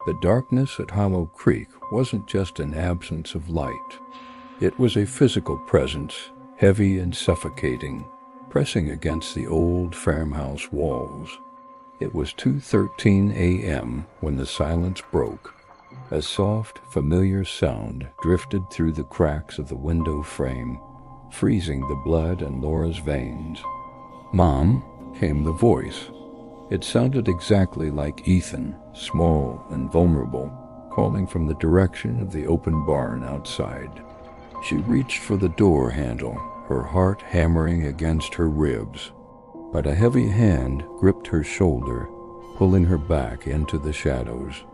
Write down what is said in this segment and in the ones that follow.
The darkness at Hollow Creek wasn't just an absence of light. It was a physical presence, heavy and suffocating, pressing against the old farmhouse walls. It was 2:13 a.m. when the silence broke. A soft, familiar sound drifted through the cracks of the window frame, freezing the blood in Laura's veins. "Mom," came the voice. It sounded exactly like Ethan, small and vulnerable, calling from the direction of the open barn outside. She reached for the door handle, her heart hammering against her ribs. But a heavy hand gripped her shoulder, pulling her back into the shadows.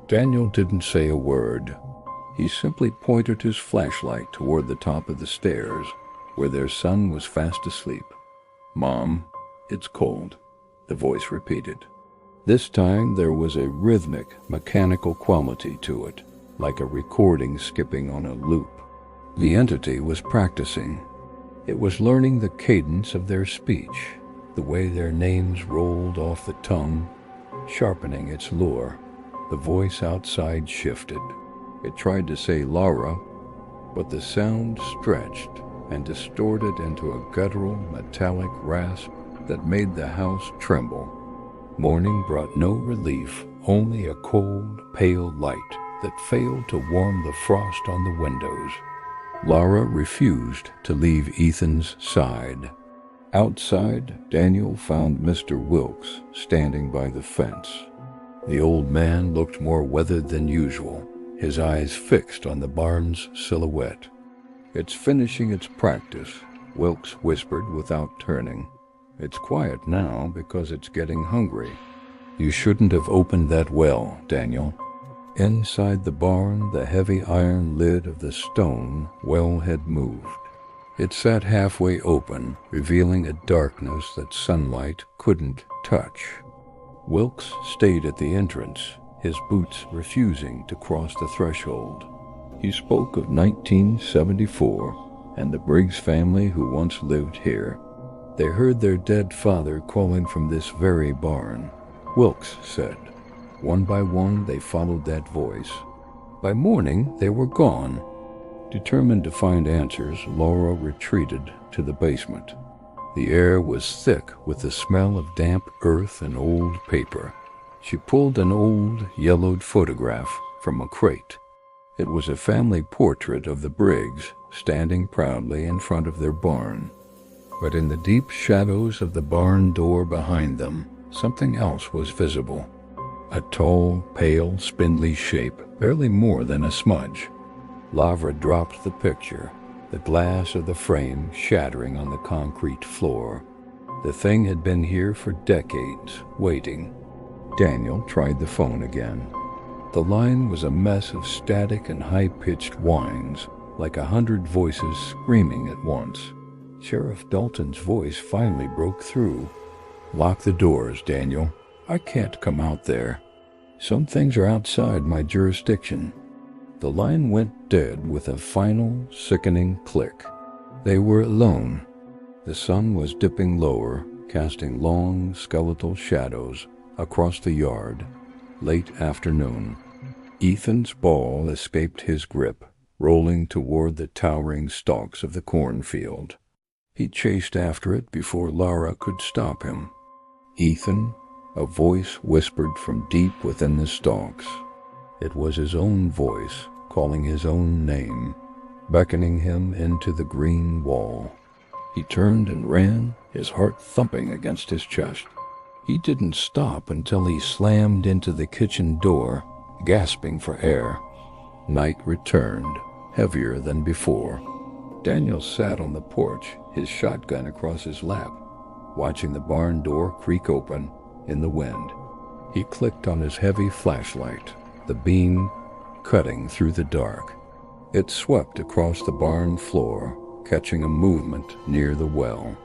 Daniel didn't say a word. He simply pointed his flashlight toward the top of the stairs, where their son was fast asleep. "Mom, it's cold," the voice repeated. This time there was a rhythmic, mechanical quality to it, like a recording skipping on a loop. The entity was practicing. It was learning the cadence of their speech, the way their names rolled off the tongue, sharpening its lure. The voice outside shifted. It tried to say Laura, but the sound stretched and distorted into a guttural, metallic rasp that made the house tremble. Morning brought no relief, only a cold, pale light that failed to warm the frost on the windows. Laura refused to leave Ethan's side. Outside, Daniel found Mr. Wilkes standing by the fence. The old man looked more weathered than usual, his eyes fixed on the barn's silhouette. "It's finishing its practice," Wilkes whispered without turning. "It's quiet now because it's getting hungry. You shouldn't have opened that well, Daniel." Inside the barn, the heavy iron lid of the stone well had moved. It sat halfway open, revealing a darkness that sunlight couldn't touch. Wilkes stayed at the entrance, his boots refusing to cross the threshold. He spoke of 1974 and the Briggs family who once lived here. They heard their dead father calling from this very barn, Wilkes said. One by one, they followed that voice. By morning, they were gone. Determined to find answers, Laura retreated to the basement. The air was thick with the smell of damp earth and old paper. She pulled an old, yellowed photograph from a crate. It was a family portrait of the Briggs, standing proudly in front of their barn. But in the deep shadows of the barn door behind them, something else was visible. A tall, pale, spindly shape, barely more than a smudge. Lavra dropped the picture, the glass of the frame shattering on the concrete floor. The thing had been here for decades, waiting. Daniel tried the phone again. The line was a mess of static and high-pitched whines, like 100 voices screaming at once. Sheriff Dalton's voice finally broke through. "Lock the doors, Daniel. I can't come out there. Some things are outside my jurisdiction." The line went dead with a final, sickening click. They were alone. The sun was dipping lower, casting long, skeletal shadows across the yard. Late afternoon. Ethan's ball escaped his grip, rolling toward the towering stalks of the cornfield. He chased after it before Laura could stop him. "Ethan," a voice whispered from deep within the stalks. It was his own voice, calling his own name, beckoning him into the green wall. He turned and ran, his heart thumping against his chest. He didn't stop until he slammed into the kitchen door, gasping for air. Night returned, heavier than before. Daniel sat on the porch, his shotgun across his lap, watching the barn door creak open in the wind. He clicked on his heavy flashlight, the beam cutting through the dark. It swept across the barn floor, catching a movement near the well.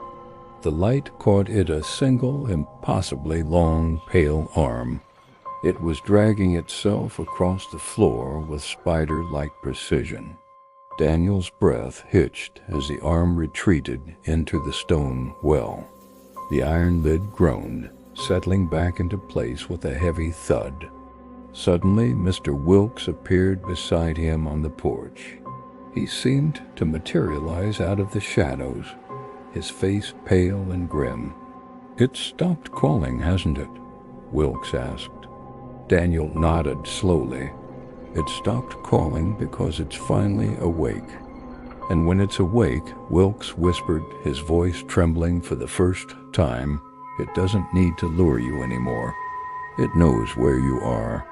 The light caught it a single, impossibly long, pale arm. It was dragging itself across the floor with spider-like precision. Daniel's breath hitched as the arm retreated into the stone well. The iron lid groaned, settling back into place with a heavy thud. Suddenly, Mr. Wilkes appeared beside him on the porch. He seemed to materialize out of the shadows, his face pale and grim. "It's stopped calling, hasn't it?" Wilkes asked. Daniel nodded slowly. "It stopped calling because it's finally awake. And when it's awake," Wilkes whispered, his voice trembling for the first time, "it doesn't need to lure you anymore. It knows where you are.